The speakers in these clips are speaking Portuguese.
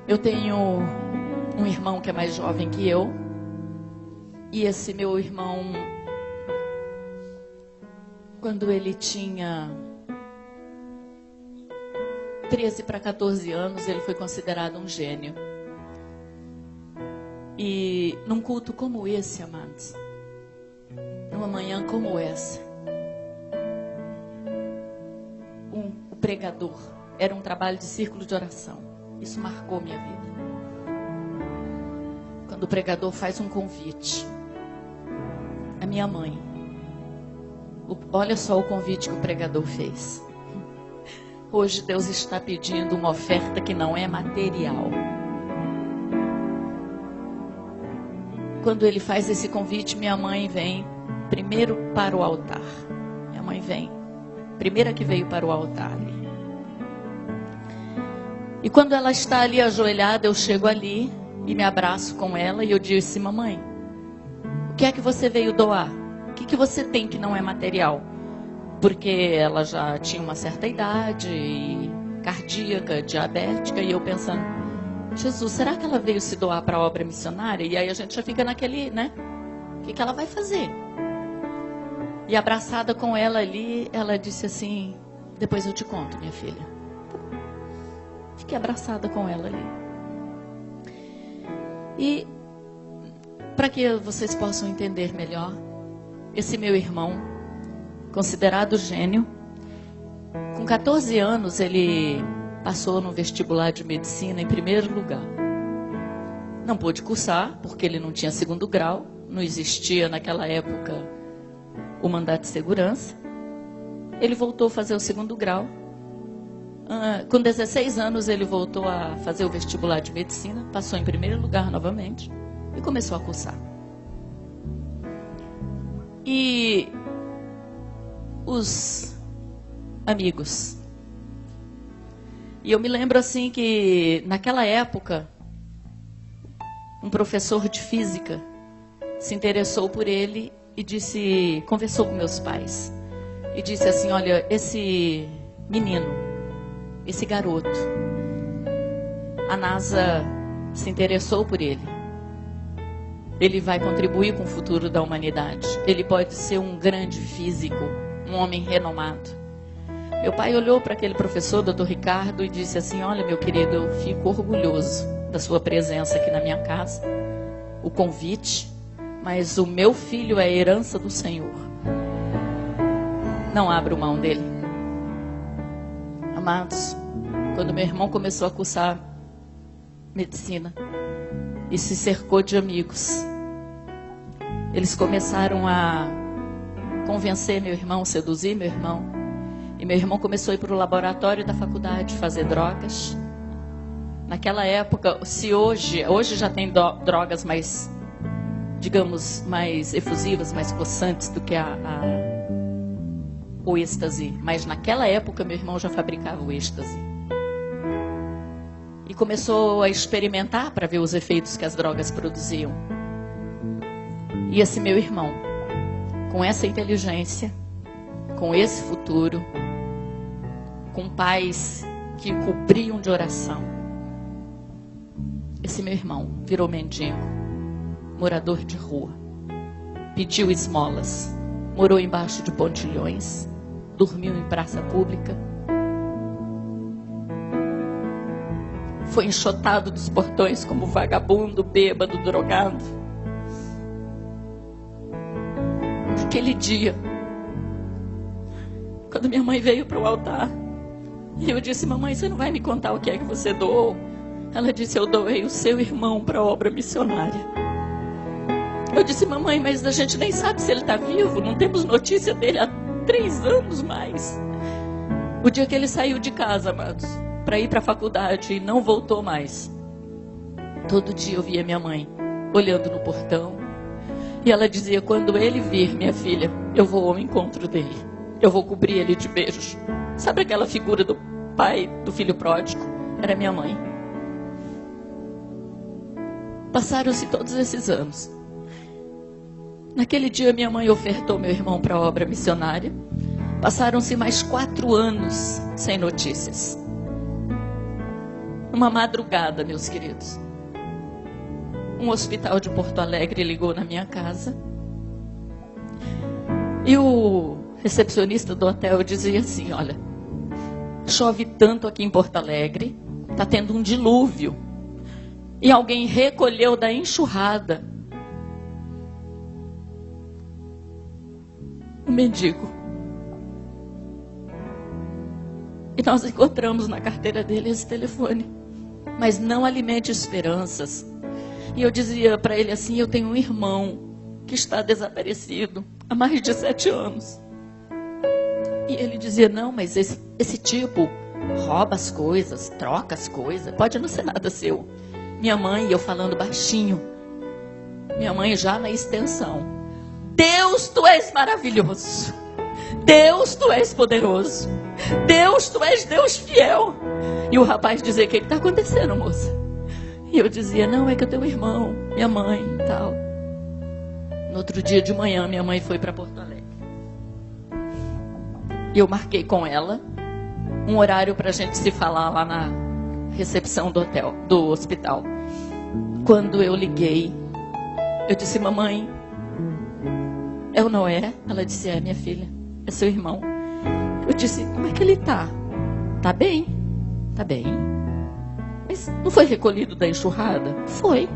Eu tenho um irmão que é mais jovem que eu. E esse meu irmão, quando ele tinha 13 para 14 anos, ele foi considerado um gênio. E num culto como esse, amados, numa manhã como essa, o pregador, era um trabalho de círculo de oração. Isso marcou minha vida. Quando o pregador faz um convite, a minha mãe, olha só o convite que o pregador fez. Hoje Deus está pedindo uma oferta que não é material. Quando ele faz esse convite, minha mãe vem primeiro para o altar. Minha mãe vem, primeira que veio para o altar ali. E quando ela está ali ajoelhada, eu chego ali e me abraço com ela e eu disse: mamãe, o que é que você veio doar? O que você tem que não é material? Porque ela já tinha uma certa idade, cardíaca, diabética, e eu pensando, Jesus, será que ela veio se doar para a obra missionária? E aí a gente já fica naquele, né? O que ela vai fazer? E abraçada com ela ali, ela disse assim, depois eu te conto, minha filha. Fiquei abraçada com ela ali. E para que vocês possam entender melhor, esse meu irmão, considerado gênio, com 14 anos ele passou no vestibular de medicina em primeiro lugar. Não pôde cursar, porque ele não tinha segundo grau, não existia naquela época o mandato de segurança. Ele voltou a fazer o segundo grau. Com 16 anos ele voltou a fazer o vestibular de medicina, passou em primeiro lugar novamente e começou a cursar. E os amigos. E eu me lembro assim que naquela época um professor de física se interessou por ele e conversou com meus pais e disse assim, olha, esse menino, esse garoto, a NASA se interessou por ele. Ele vai contribuir com o futuro da humanidade. Ele pode ser um grande físico, um homem renomado. Meu pai olhou para aquele professor, Dr. Ricardo, e disse assim, olha, meu querido, eu fico orgulhoso da sua presença aqui na minha casa, o convite, mas o meu filho é a herança do Senhor. Não abro mão dele. Amados, quando meu irmão começou a cursar medicina e se cercou de amigos, eles começaram a convencer meu irmão, seduzir meu irmão. E meu irmão começou a ir para o laboratório da faculdade fazer drogas. Naquela época, se hoje já tem drogas mais, digamos, mais efusivas, mais possantes do que o êxtase. Mas naquela época, meu irmão já fabricava o êxtase. E começou a experimentar para ver os efeitos que as drogas produziam. E esse meu irmão, com essa inteligência, com esse futuro, com pais que cobriam de oração, esse meu irmão virou mendigo, morador de rua, pediu esmolas, morou embaixo de pontilhões, dormiu em praça pública, foi enxotado dos portões como vagabundo, bêbado, drogado. Naquele dia, quando minha mãe veio para o altar, e eu disse, mamãe, você não vai me contar o que é que você doou? Ela disse, eu doei o seu irmão para a obra missionária. Eu disse, mamãe, mas a gente nem sabe se ele está vivo, não temos notícia dele há 3 anos mais. O dia que ele saiu de casa, amados, para ir para a faculdade e não voltou mais. Todo dia eu via minha mãe olhando no portão. E ela dizia, quando ele vir, minha filha, eu vou ao encontro dele. Eu vou cobrir ele de beijos. Sabe aquela figura do pai, do filho pródigo? Era minha mãe. Passaram-se todos esses anos. Naquele dia, minha mãe ofertou meu irmão para a obra missionária. Passaram-se mais 4 anos sem notícias. Uma madrugada, meus queridos, um hospital de Porto Alegre ligou na minha casa. E o recepcionista do hotel dizia assim: olha, chove tanto aqui em Porto Alegre, está tendo um dilúvio. E alguém recolheu da enxurrada um mendigo. E nós encontramos na carteira dele esse telefone. Mas não alimente esperanças. E eu dizia para ele assim: eu tenho um irmão que está desaparecido há mais de 7 anos. E ele dizia: não, mas esse tipo rouba as coisas, troca as coisas, pode não ser nada seu. Minha mãe, eu falando baixinho, minha mãe já na extensão: Deus, tu és maravilhoso. Deus, tu és poderoso. Deus, tu és Deus fiel. E o rapaz dizia: o que está acontecendo, moça? E eu dizia: não, é que eu tenho um irmão, minha mãe e tal. No outro dia de manhã, minha mãe foi para Porto Alegre. E eu marquei com ela um horário para a gente se falar lá na recepção do hospital. Quando eu liguei, eu disse: mamãe, é o Noé? Ela disse: é, minha filha, é seu irmão. Eu disse: como é que ele tá? Tá bem? Tá bem. Mas não foi recolhido da enxurrada? Foi.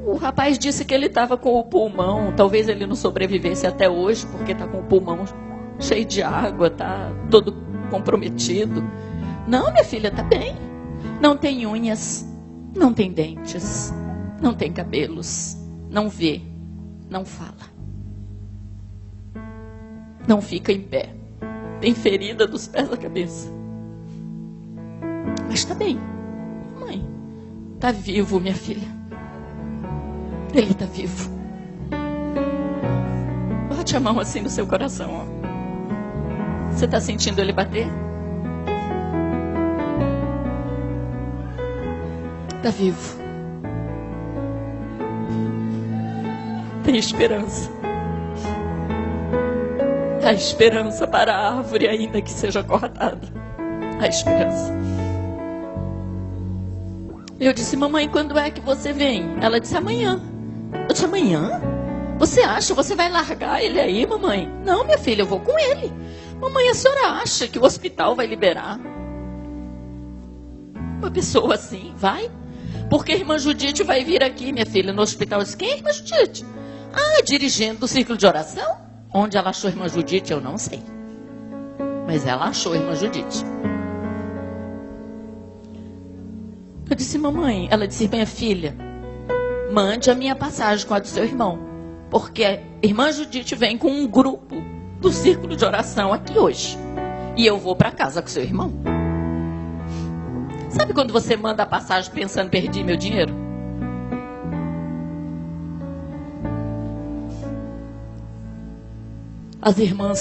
O rapaz disse que ele estava com o pulmão, talvez ele não sobrevivesse até hoje, porque está com o pulmão cheio de água, está todo comprometido. Não, minha filha, tá bem. Não tem unhas, não tem dentes, não tem cabelos, não vê, não fala, não fica em pé, tem ferida dos pés à cabeça. Mas está bem. Mãe, está vivo, minha filha. Ele está vivo. Bote a mão assim no seu coração, ó. Você está sentindo ele bater? Está vivo. Tem esperança. Há esperança para a árvore, ainda que seja cortada. Há esperança. Eu disse: mamãe, quando é que você vem? Ela disse: amanhã. Eu disse: amanhã? Você acha? Você vai largar ele aí, mamãe? Não, minha filha, eu vou com ele. Mamãe, a senhora acha que o hospital vai liberar uma pessoa assim? Vai? Porque a irmã Judite vai vir aqui, minha filha, no hospital. Eu disse: quem é a irmã Judite? Ah, dirigente do círculo de oração? Onde ela achou a irmã Judite, eu não sei. Mas ela achou a irmã Judite. Eu disse: mamãe. Ela disse: minha filha, mande a minha passagem com a do seu irmão, porque a irmã Judite vem com um grupo do círculo de oração aqui hoje, e eu vou para casa com seu irmão. Sabe quando você manda a passagem pensando: perdi meu dinheiro? As irmã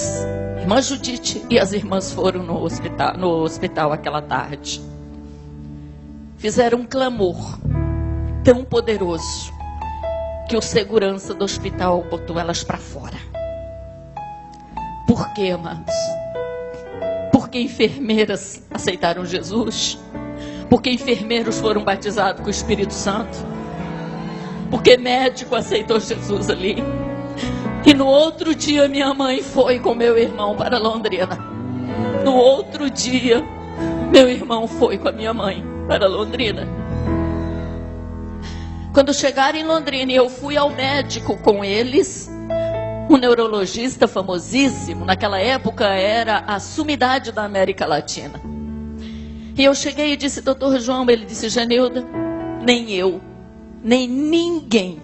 Judite e as irmãs foram no hospital aquela tarde. Fizeram um clamor tão poderoso que o segurança do hospital botou elas para fora. Por quê, amados? Porque enfermeiras aceitaram Jesus? Porque enfermeiros foram batizados com o Espírito Santo? Porque médico aceitou Jesus ali? E no outro dia minha mãe foi com meu irmão para Londrina. No outro dia, meu irmão foi com a minha mãe para Londrina. Quando chegaram em Londrina e eu fui ao médico com eles, um neurologista famosíssimo, naquela época era a sumidade da América Latina. E eu cheguei e disse: doutor João, ele disse: Genilda, nem eu, nem ninguém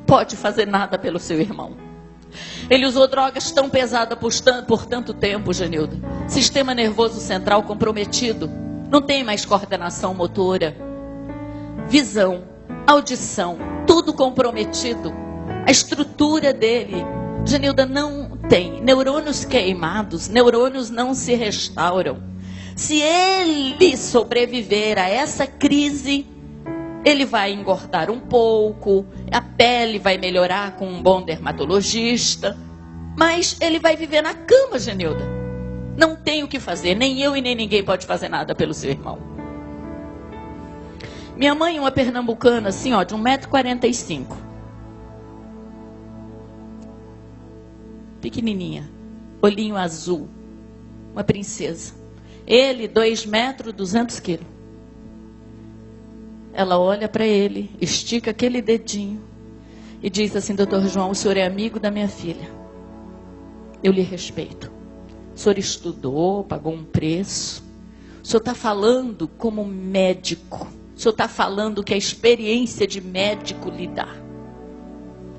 pode fazer nada pelo seu irmão. Ele usou drogas tão pesadas por tanto tempo, Genilda. Sistema nervoso central comprometido. Não tem mais coordenação motora. Visão, audição, tudo comprometido. A estrutura dele, Genilda, não tem. Neurônios queimados, neurônios não se restauram. Se ele sobreviver a essa crise, ele vai engordar um pouco, a pele vai melhorar com um bom dermatologista, mas ele vai viver na cama, Genilda. Não tem o que fazer, nem eu e nem ninguém pode fazer nada pelo seu irmão. Minha mãe, uma pernambucana, assim, ó, de 1,45 m. Pequenininha, olhinho azul, uma princesa. Ele, 2 metros, 200 quilos. Ela olha para ele, estica aquele dedinho e diz assim: doutor João, o senhor é amigo da minha filha. Eu lhe respeito. O senhor estudou, pagou um preço. O senhor está falando como médico. O senhor está falando que a experiência de médico lhe dá.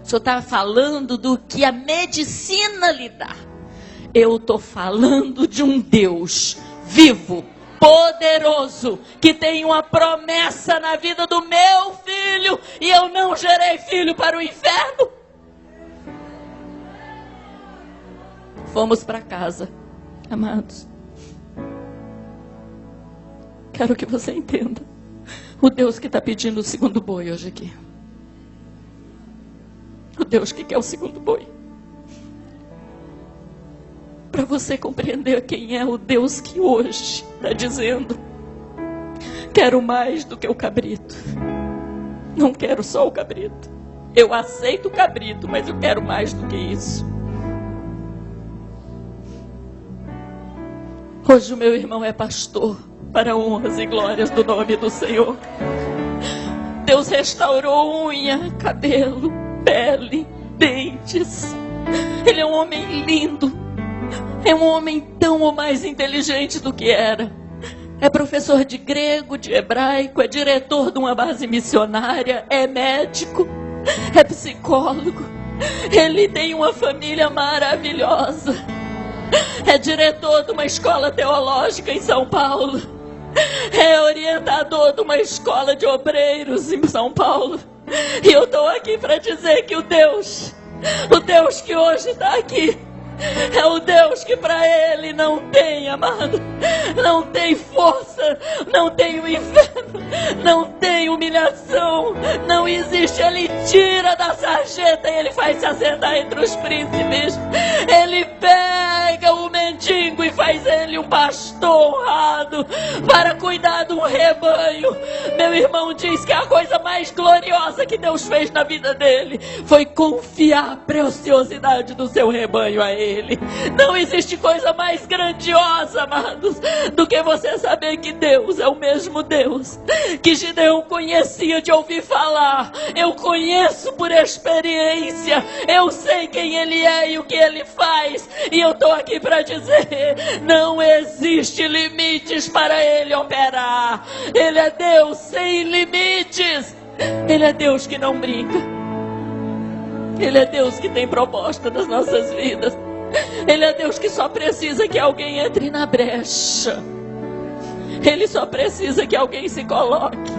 O senhor está falando do que a medicina lhe dá. Eu estou falando de um Deus vivo, poderoso, que tem uma promessa na vida do meu filho, e eu não gerei filho para o inferno. Fomos para casa, amados. Quero que você entenda. O Deus que está pedindo o segundo boi hoje aqui. O Deus que quer o segundo boi. Para você compreender quem é o Deus que hoje está dizendo: quero mais do que o cabrito. Não quero só o cabrito. Eu aceito o cabrito, mas eu quero mais do que isso. Hoje o meu irmão é pastor, para honras e glórias do nome do Senhor. Deus restaurou unha, cabelo, pele, dentes. Ele é um homem lindo. É um homem tão ou mais inteligente do que era. É professor de grego, de hebraico, é diretor de uma base missionária, é médico, é psicólogo. Ele tem uma família maravilhosa. É diretor de uma escola teológica em São Paulo. É orientador de uma escola de obreiros em São Paulo. E eu estou aqui para dizer que o Deus que hoje está aqui, é o Deus que para ele não tem, amado, não tem força, não tem o inferno, não tem humilhação, não existe. Ele tira da sarjeta e ele faz se assentar entre os príncipes. Ele pega o mendigo e faz ele um pastor honrado para cuidar de um rebanho. Meu irmão diz que a coisa mais gloriosa que Deus fez na vida dele foi confiar a preciosidade do seu rebanho a ele. Não existe coisa mais grandiosa, amados, do que você saber que Deus é o mesmo Deus que Gideão conhecia de ouvir falar. Eu conheço por experiência, eu sei quem ele é e o que ele faz, e eu estou aqui para dizer: não existe limites para ele operar. Ele é Deus sem limites. Ele é Deus que não brinca. Ele é Deus que tem proposta nas nossas vidas. Ele é Deus que só precisa que alguém entre na brecha. Ele só precisa que alguém se coloque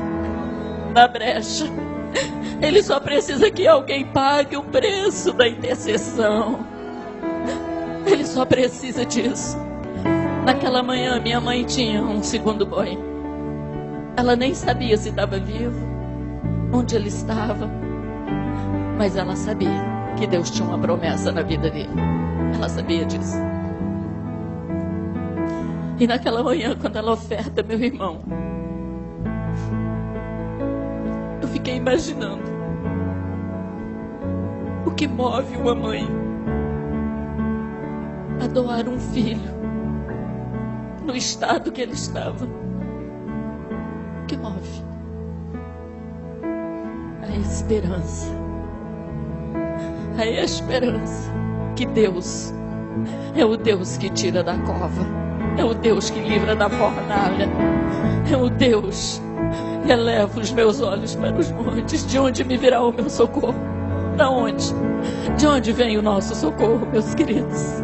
na brecha. Ele só precisa que alguém pague o preço da intercessão. Ele só precisa disso. Naquela manhã, minha mãe tinha um segundo boi. Ela nem sabia se estava vivo, onde ele estava, mas ela sabia que Deus tinha uma promessa na vida dele. Ela sabia disso. E naquela manhã, quando ela oferta, meu irmão, eu fiquei imaginando o que move uma mãe a doar um filho no estado que ele estava. O que move? A esperança. A esperança que Deus é o Deus que tira da cova, é o Deus que livra da fornalha, é o Deus que eleva os meus olhos para os montes. De onde me virá o meu socorro? Da onde? De onde vem o nosso socorro, meus queridos?